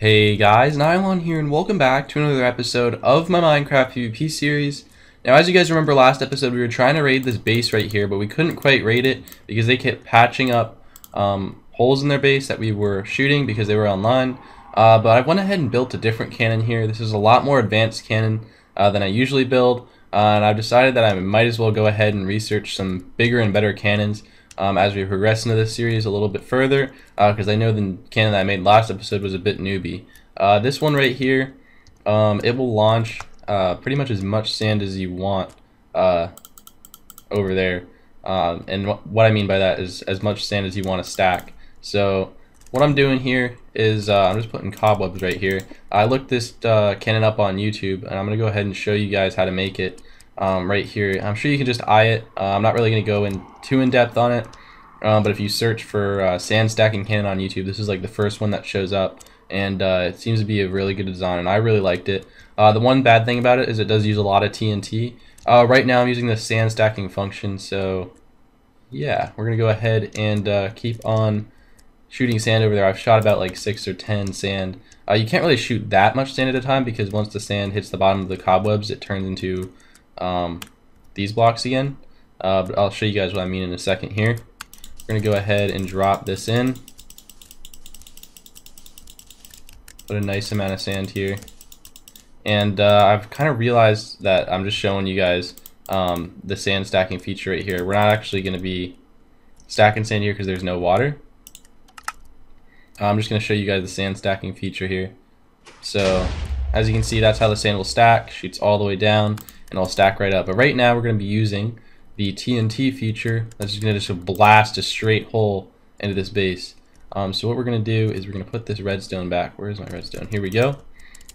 Hey guys, Nylon here and welcome back to another episode of my Minecraft PvP series. Now as you guys remember last episode we were trying to raid this base right here, but we couldn't quite raid it because they kept patching up holes in their base that we were shooting because they were online. But I went ahead and built a different cannon here. This is a lot more advanced cannon than I usually build, and I've decided that I might as well go ahead and research some bigger and better cannons as we progress into this series a little bit further, because I know the cannon that I made last episode was a bit newbie. This one right here, it will launch pretty much as much sand as you want over there, and what I mean by that is as much sand as you want to stack. So what I'm doing here is I'm just putting cobwebs right here. I looked this cannon up on YouTube, and I'm going to go ahead and show you guys how to make it. Right here, I'm sure you can just eye it. I'm not really going to go too in depth on it, but if you search for sand stacking cannon on YouTube, this is like the first one that shows up, and it seems to be a really good design, and I really liked it. The one bad thing about it is it does use a lot of TNT. Right now I'm using the sand stacking function, so yeah, we're going to go ahead and keep on shooting sand over there. I've shot about like 6 or 10 sand. You can't really shoot that much sand at a time because once the sand hits the bottom of the cobwebs, it turns into these blocks again, but I'll show you guys what I mean in a second here. We're going to go ahead and drop this in, put a nice amount of sand here, and I've kind of realized that I'm just showing you guys the sand stacking feature right here. We're not actually going to be stacking sand here because there's no water. I'm just going to show you guys the sand stacking feature here. So as you can see, that's how the sand will stack, shoots all the way down, and I'll stack right up. But right now we're going to be using the TNT feature that's just going to just blast a straight hole into this base. So what we're going to do is we're going to put this redstone back. Where is my redstone? Here we go.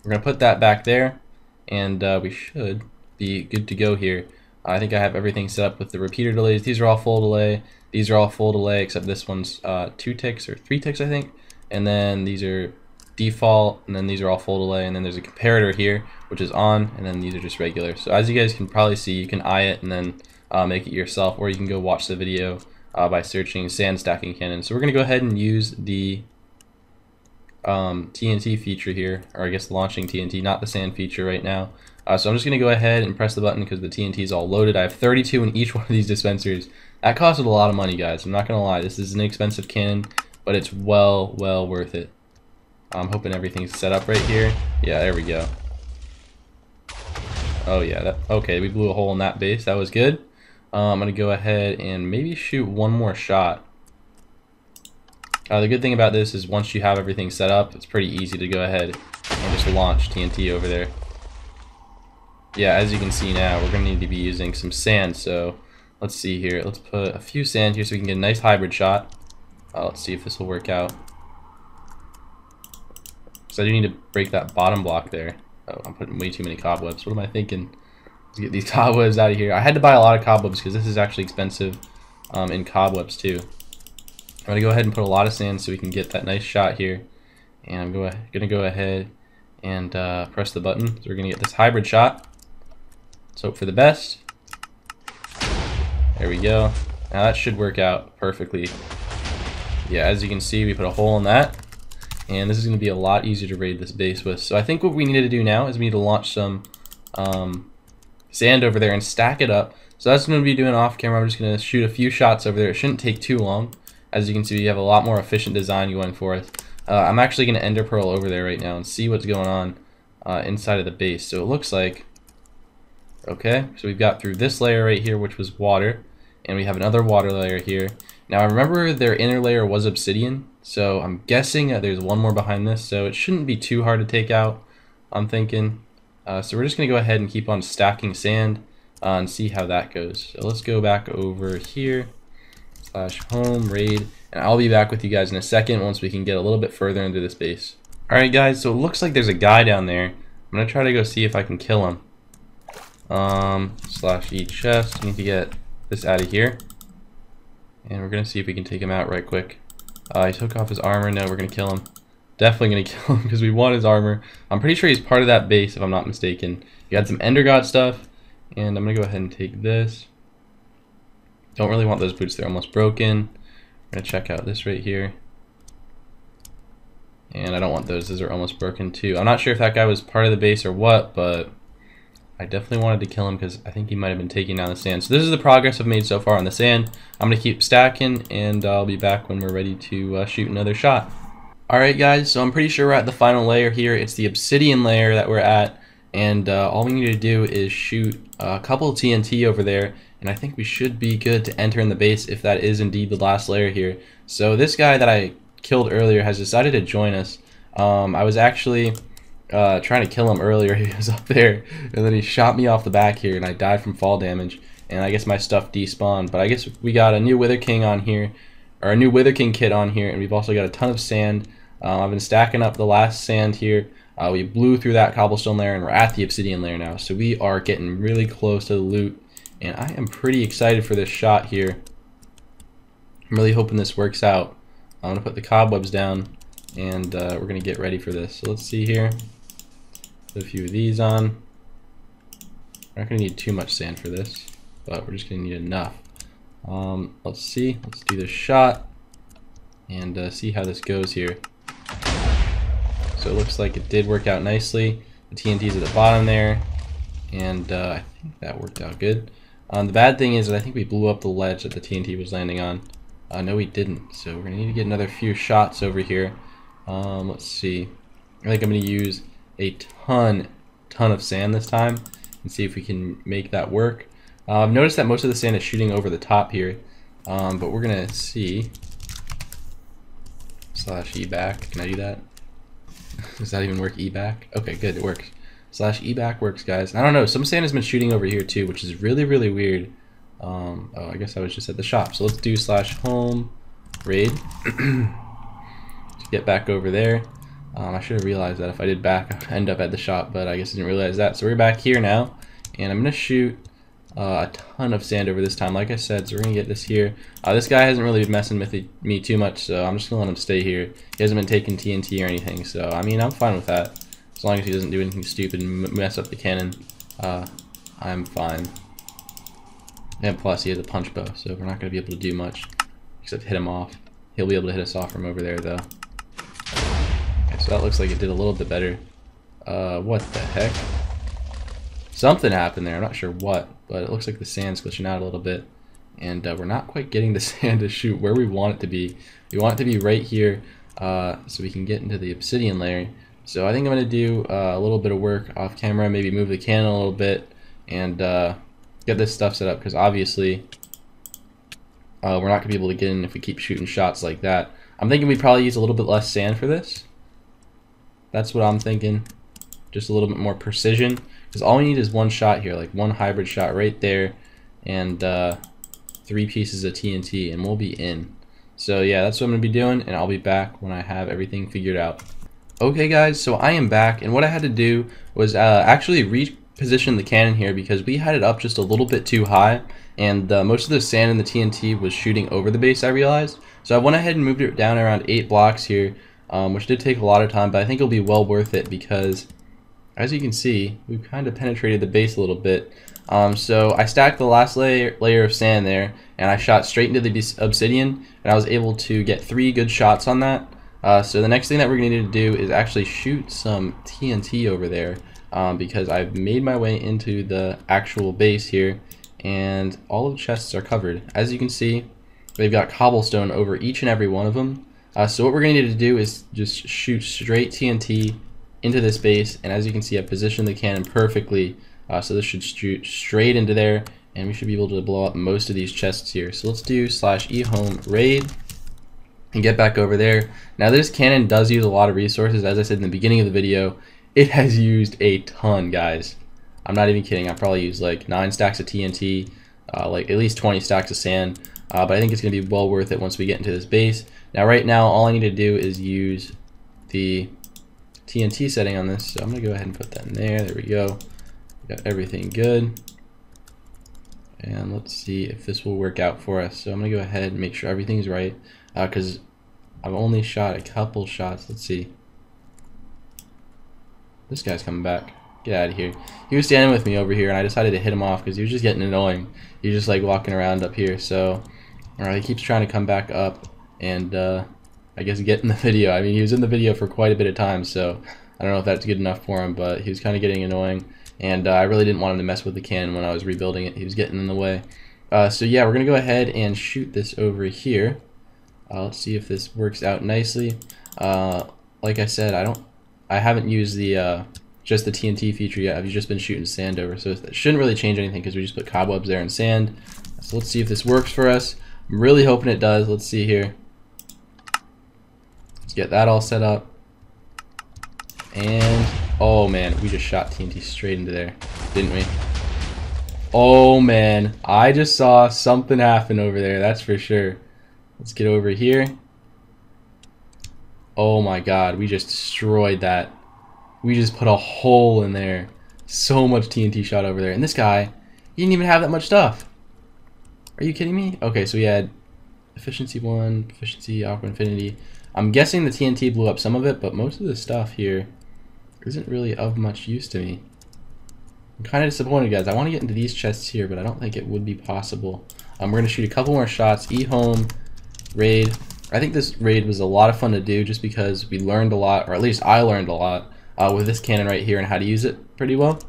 We're going to put that back there, and we should be good to go here. I think I have everything set up with the repeater delays. These are all full delay. These are all full delay except this one's 2 ticks or 3 ticks, I think. And then these are default, and then these are all full delay, and then there's a comparator here which is on, and then these are just regular. So as you guys can probably see, you can eye it and then make it yourself, or you can go watch the video by searching sand stacking cannon. So we're going to go ahead and use the TNT feature here, or I guess the launching TNT, not the sand feature right now. So I'm just going to go ahead and press the button because the TNT is all loaded. I have 32 in each one of these dispensers. That costed a lot of money, guys. I'm not going to lie. This is an expensive cannon, but it's well worth it. I'm hoping everything's set up right here. Yeah, there we go. Oh yeah, okay, we blew a hole in that base. That was good. I'm going to go ahead and maybe shoot one more shot. The good thing about this is once you have everything set up, it's pretty easy to go ahead and just launch TNT over there. Yeah, as you can see now, we're going to need to be using some sand, so let's see here. Let's put a few sand here so we can get a nice hybrid shot. Let's see if this will work out. So I do need to break that bottom block there. Oh, I'm putting way too many cobwebs. What am I thinking? Let's get these cobwebs out of here. I had to buy a lot of cobwebs because this is actually expensive in cobwebs too. I'm going to go ahead and put a lot of sand so we can get that nice shot here. And I'm going to go ahead and press the button. So we're going to get this hybrid shot. Let's hope for the best. There we go. Now that should work out perfectly. Yeah, as you can see, we put a hole in that. And this is going to be a lot easier to raid this base with. So I think what we need to do now is we need to launch some sand over there and stack it up. So that's what I'm going to be doing off camera. I'm just going to shoot a few shots over there. It shouldn't take too long. As you can see, we have a lot more efficient design going for us. I'm actually going to ender pearl over there right now and see what's going on inside of the base. So it looks like, okay, so we've got through this layer right here, which was water, and we have another water layer here. Now I remember their inner layer was obsidian, so I'm guessing that there's one more behind this, so it shouldn't be too hard to take out, I'm thinking. So we're just going to go ahead and keep on stacking sand and see how that goes. So let's go back over here, /home, raid, and I'll be back with you guys in a second once we can get a little bit further into this base. Alright guys, so it looks like there's a guy down there. I'm going to try to go see if I can kill him. /e chest, need to get this out of here. And we're going to see if we can take him out right quick. He took off his armor. No, we're going to kill him. Definitely going to kill him because we want his armor. I'm pretty sure he's part of that base if I'm not mistaken. He had some Ender God stuff. And I'm going to go ahead and take this. Don't really want those boots. They're almost broken. I'm going to check out this right here. And I don't want those. Those are almost broken too. I'm not sure if that guy was part of the base or what, but I definitely wanted to kill him because I think he might have been taking down the sand. So this is the progress I've made so far on the sand. I'm going to keep stacking, and I'll be back when we're ready to shoot another shot. Alright guys, so I'm pretty sure we're at the final layer here. It's the obsidian layer that we're at, and all we need to do is shoot a couple of TNT over there, and I think we should be good to enter in the base if that is indeed the last layer here. So this guy that I killed earlier has decided to join us. I was actually trying to kill him earlier. He was up there, and then he shot me off the back here, and I died from fall damage, and I guess my stuff despawned. But I guess we got a new Wither King on here, or a new Wither King kit on here, and we've also got a ton of sand. I've been stacking up the last sand here. We blew through that cobblestone layer, and we're at the obsidian layer now. So we are getting really close to the loot, and I am pretty excited for this shot here. I'm really hoping this works out. I'm going to put the cobwebs down, and we're going to get ready for this. So let's see here. Put a few of these on. We're not going to need too much sand for this, but we're just going to need enough. Let's see. Let's do this shot and see how this goes here. So it looks like it did work out nicely. The TNT's at the bottom there, and I think that worked out good. The bad thing is that I think we blew up the ledge that the TNT was landing on. No, we didn't. So we're gonna need to get another few shots over here. Let's see. I think I'm gonna use a ton of sand this time and see if we can make that work. I've noticed that most of the sand is shooting over the top here, but we're gonna see. /E back. Can I do that? Does that even work? E back? Okay, good. It works. /E back works, guys. I don't know. Some sand has been shooting over here too, which is really weird. Oh, I guess I was just at the shop. So let's do /home raid to get back over there. I should have realized that if I did back, I'd end up at the shop, but I guess I didn't realize that. So we're back here now, and I'm gonna shoot a ton of sand over this time, like I said. So we're gonna get this here. This guy hasn't really been messing with me too much, so I'm just gonna let him stay here. He hasn't been taking TNT or anything, so I mean, I'm fine with that. As long as he doesn't do anything stupid and mess up the cannon, I'm fine. And plus, he has a punch bow, so we're not gonna be able to do much except hit him off. He'll be able to hit us off from over there, though. Okay, so that looks like it did a little bit better. What the heck? Something happened there. I'm not sure what, but it looks like the sand's glitching out a little bit, and we're not quite getting the sand to shoot where we want it to be. We want it to be right here, so we can get into the obsidian layer. So I think I'm gonna do a little bit of work off camera, maybe move the cannon a little bit, and get this stuff set up, because obviously we're not gonna be able to get in if we keep shooting shots like that. I'm thinking we probably use a little bit less sand for this. That's what I'm thinking. Just a little bit more precision, because all we need is one shot here, like one hybrid shot right there, and 3 pieces of TNT, and we'll be in. So yeah, that's what I'm gonna be doing, and I'll be back when I have everything figured out. Okay guys, so I am back, and what I had to do was actually reposition the cannon here, because we had it up just a little bit too high, and most of the sand and the TNT was shooting over the base, I realized. So I went ahead and moved it down around 8 blocks here, which did take a lot of time, but I think it'll be well worth it, because as you can see, we've kind of penetrated the base a little bit. So I stacked the last layer of sand there, and I shot straight into the obsidian, and I was able to get 3 good shots on that. So the next thing that we're going to need to do is actually shoot some TNT over there, because I've made my way into the actual base here, and all of the chests are covered. As you can see, they've got cobblestone over each and every one of them. So what we're going to need to do is just shoot straight TNT into this base, and as you can see, I've positioned the cannon perfectly, so this should shoot straight into there, and we should be able to blow up most of these chests here. So let's do /ehome raid and get back over there. Now this cannon does use a lot of resources. As I said in the beginning of the video, it has used a ton, guys. I'm not even kidding. I probably used like 9 stacks of TNT, like at least 20 stacks of sand, but I think it's going to be well worth it once we get into this base. Now right now, all I need to do is use the TNT setting on this, so I'm going to go ahead and put that in there. There we go. We got everything good. And let's see if this will work out for us. So I'm going to go ahead and make sure everything's right, because I've only shot a couple shots. Let's see. This guy's coming back. Get out of here. He was standing with me over here, and I decided to hit him off because he was just getting annoying. He was just like walking around up here. So he keeps trying to come back up, and I I guess, get in the video. I mean, he was in the video for quite a bit of time, so I don't know if that's good enough for him, but he was kind of getting annoying, and I really didn't want him to mess with the cannon when I was rebuilding it. He was getting in the way. So yeah, we're going to go ahead and shoot this over here. Let's see if this works out nicely. Like I said, I haven't used the just the TNT feature yet. I've just been shooting sand over, so it shouldn't really change anything because we just put cobwebs there and sand. So let's see if this works for us. I'm really hoping it does. Let's see here. Let's get that all set up. And oh man, we just shot TNT straight into there, didn't we? Oh man, I just saw something happen over there, that's for sure. Let's get over here. Oh my god, we just destroyed that. We just put a hole in there. So much TNT shot over there. And this guy, he didn't even have that much stuff. Are you kidding me? Okay, so we had efficiency 1, efficiency, aqua infinity. I'm guessing the TNT blew up some of it, but most of the stuff here isn't really of much use to me. I'm kind of disappointed, guys. I want to get into these chests here, but I don't think it would be possible. We're going to shoot a couple more shots. E-home, raid. I think this raid was a lot of fun to do just because we learned a lot, or at least I learned a lot with this cannon right here and how to use it pretty well.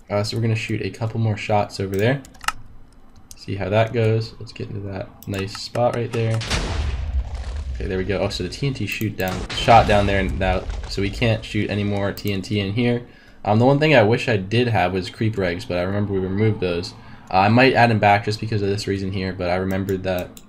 So we're going to shoot a couple more shots over there. See how that goes. Let's get into that nice spot right there. Okay, there we go. Oh, so the TNT shot down there and out, so we can't shoot any more TNT in here. The one thing I wish I did have was creep regs, but I remember we removed those. I might add them back just because of this reason here, but I remembered that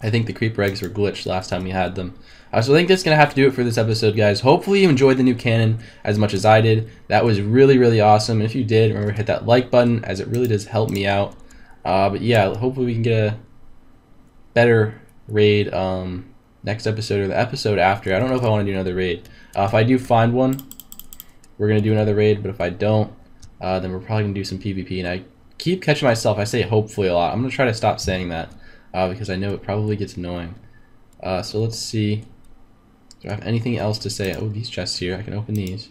I think the creep regs were glitched last time we had them. So I think that's going to have to do it for this episode, guys. Hopefully you enjoyed the new cannon as much as I did. That was really, really awesome. And if you did, remember to hit that like button, as it really does help me out. But yeah, hopefully we can get a better raid next episode or the episode after. I don't know if I want to do another raid. If I do find one, we're going to do another raid. But if I don't, then we're probably going to do some PvP. And I keep catching myself. I say hopefully a lot. I'm going to try to stop saying that because I know it probably gets annoying. So let's see. Do I have anything else to say? Oh, these chests here. I can open these.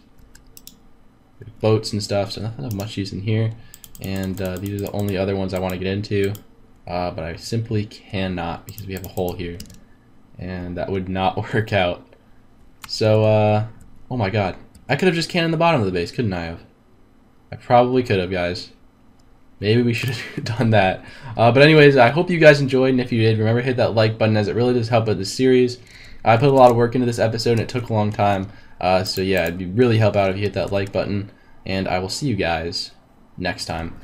Boats and stuff, so nothing of much use in here. And these are the only other ones I want to get into. But I simply cannot because we have a hole here. And that would not work out. So, oh my god. I could have just cannoned the bottom of the base, couldn't I have? I probably could have, guys. Maybe we should have done that. But anyways, I hope you guys enjoyed, and if you did, remember to hit that like button as it really does help with this series. I put a lot of work into this episode and it took a long time. So yeah, it'd really help out if you hit that like button, and I will see you guys next time.